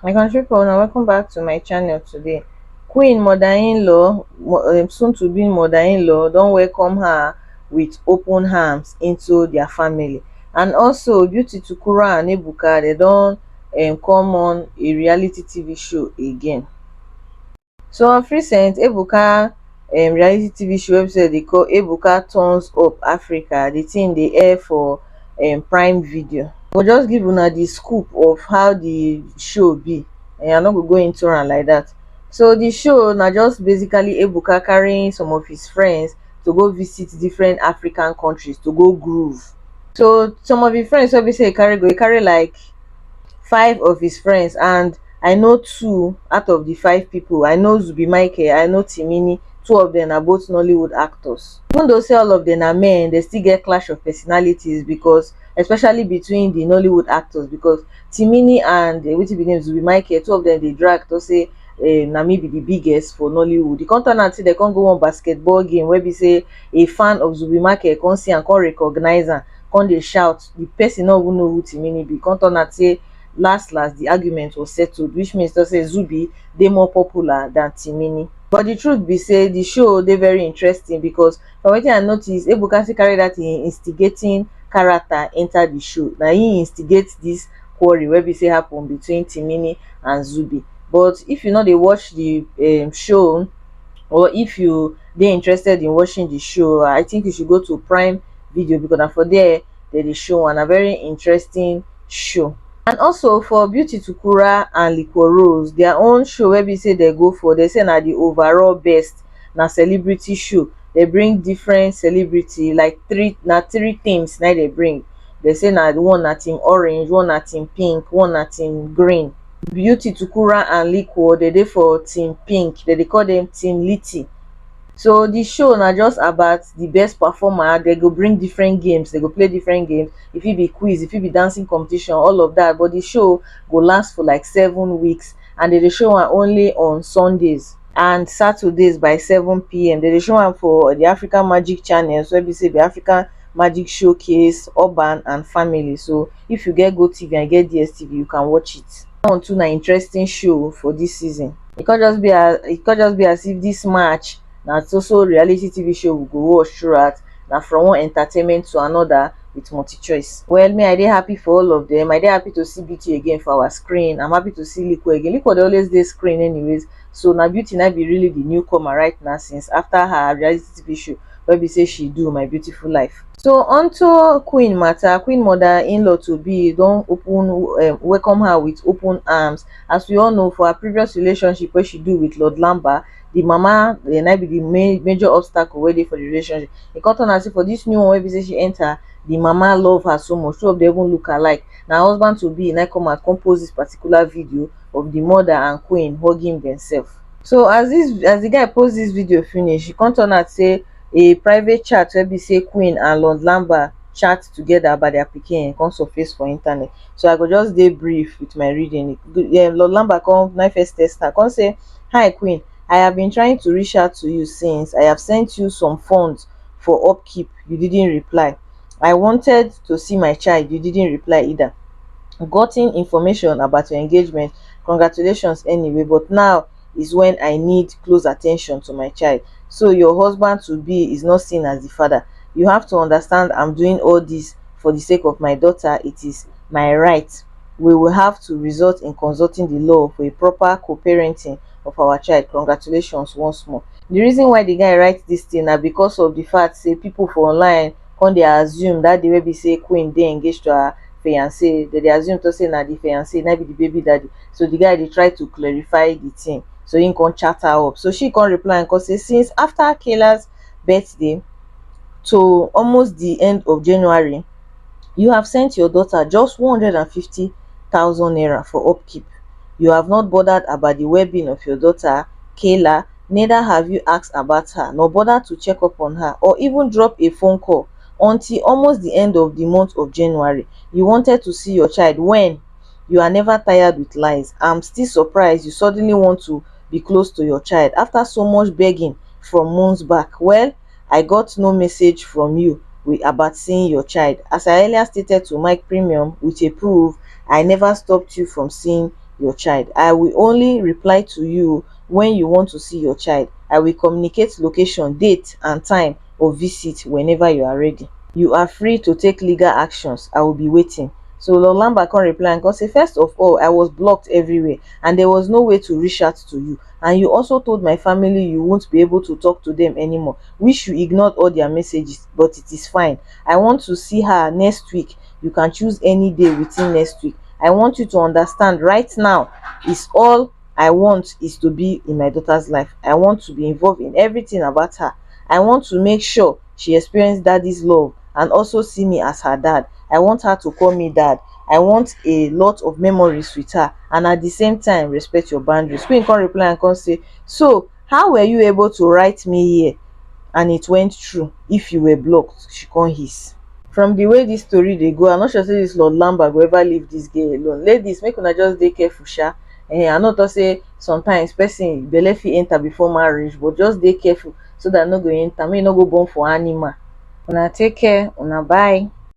My country people, now welcome back to my channel today. Queen mother-in-law, soon to be mother-in-law, don't welcome her with open arms into their family. And also, Beauty Tukura and Ebuka, they don't come on a reality TV show again. So of recent, Ebuka reality TV show episode they call Ebuka Turns Up Africa. The thing they air for Prime Video. Go just give una the scoop of how the show be, and I'm not go into am like that. So the show na just basically Ebuka carrying some of his friends to go visit different African countries to go groove. So some of his friends wey be say he carry like five of his friends, and I know two out of the five people. I know Zubi Michael, I know Timini. Two of them are both Nollywood actors. Even though say all of them are men, they still get clash of personalities, because especially between the Nollywood actors, because Timini and wetin be name Zubi Michael, two of them dey drag to say na me be the biggest for Nollywood. The come turn out say they come go one basketball game where be say a fan of Zubi Michael come see and come recognize am, come dey shout. The person no even know who Timini be. Come turn out say last the argument was settled, which means to say Zubi dey more popular than Timini. But the truth be say the show dey very interesting, because from wetin I notice, Ebuka still carry that instigating character enter the show. Na he instigate this quarrel wey be say happen between Timini and Zubi. But if you no dey watch the show, or if you dey interested in watching the show, I think you should go to Prime Video, because na for there they dey show, and a very interesting show. And also for Beauty Tukura and Liquorose, their own show wey be say they go for, they say na the overall best, na celebrity show. They bring different celebrity, like three teams na they bring. They say na one na team orange, one na team pink, one na team green. Beauty Tukura and Liquor, they dey for team pink. They call them team Litty. So the show na just about the best performer. They go bring different games, they go play different games. If it be quiz, if it be dancing competition, all of that. But the show go last for like 7 weeks, and they dey show am only on Sundays and Saturdays by 7 p.m. They dey show am for the African Magic channels, wey be say the African Magic Showcase, Urban and Family. So if you get GoTV and get DSTV, you can watch it. That one too na interesting show for this season. It can't just be as if this match na so reality TV show we go watch throughout. Na from one entertainment to another with multi-choice. Well, me I dey happy for all of them. I dey happy to see Beauty again for our screen. I'm happy to see Liquor again. Liquor dey always dey screen anyways. So na Beauty na be really the newcomer right now, since after her reality TV show wey be say she do My Beautiful Life. So unto Queen matter, Queen mother-in-law to be don welcome her with open arms. As we all know, for her previous relationship wey she do with Lord Lamba, the mama na be the major obstacle wey dey for the relationship. E come turn out say for this new one wey be say she enter, the mama love her so much, two of them even look alike. Na husband to be na come out compose this particular video of the mother and Queen hugging themselves. So as the guy post this video finish, e come turn out say a private chat wey be say Queen and Lord Lamba chat together about their pikin come surface for internet. So I go just dey brief with my reading. Lord Lamba come na first test her, come say, "Hi Queen, I have been trying to reach out to you since. I have sent you some funds for upkeep. You didn't reply. I wanted to see my child. You didn't reply either. Gotten information about your engagement. Congratulations anyway, but now is when I need close attention to my child. So your husband to be is not seen as the father. You have to understand I'm doing all this for the sake of my daughter. It is my right. We will have to resort in consulting the law for a proper co-parenting of our child. Congratulations once more." The reason why the guy writes this thing na because of the fact say people for online come dey assume that the way be say Queen dey engaged to her fiance, they assume to say na the fiance na be the baby daddy. So the guy dey try to clarify the thing, so he come chat her up. So she come reply and come say, since after Kayla's birthday to almost the end of January, you have sent your daughter just 150,000 naira for upkeep. You have not bothered about the well-being of your daughter, Kayla. Neither have you asked about her, nor bothered to check up on her, or even drop a phone call until almost the end of the month of January. You wanted to see your child when you are never tired with lies. I'm still surprised you suddenly want to be close to your child after so much begging from months back. Well, I got no message from you about seeing your child. As I earlier stated to Mike Premium with a proof, I never stopped you from seeing your child. I will only reply to you when you want to see your child. I will communicate location, date and time of visit whenever you are ready. You are free to take legal actions. I will be waiting. So Lord Lambert come reply and come say, first of all, I was blocked everywhere and there was no way to reach out to you. And you also told my family you won't be able to talk to them anymore, which you ignored all their messages, but it is fine. I want to see her next week. You can choose any day within next week. I want you to understand right now is all I want is to be in my daughter's life. I want to be involved in everything about her. I want to make sure she experiences daddy's love and also see me as her dad. I want her to call me dad. I want a lot of memories with her and at the same time respect your boundaries. Queen come reply and come say, so how were you able to write me here and it went through if you were blocked? She come hiss. From the way this story dey go, I'm not sure say this Lord Lambert go ever leave this girl alone. Ladies, make una just dey careful sha. I no talk say sometimes person belle fit enter before marriage, but just dey careful so dat no go enter make e no go born for animal. Una take care, una bye.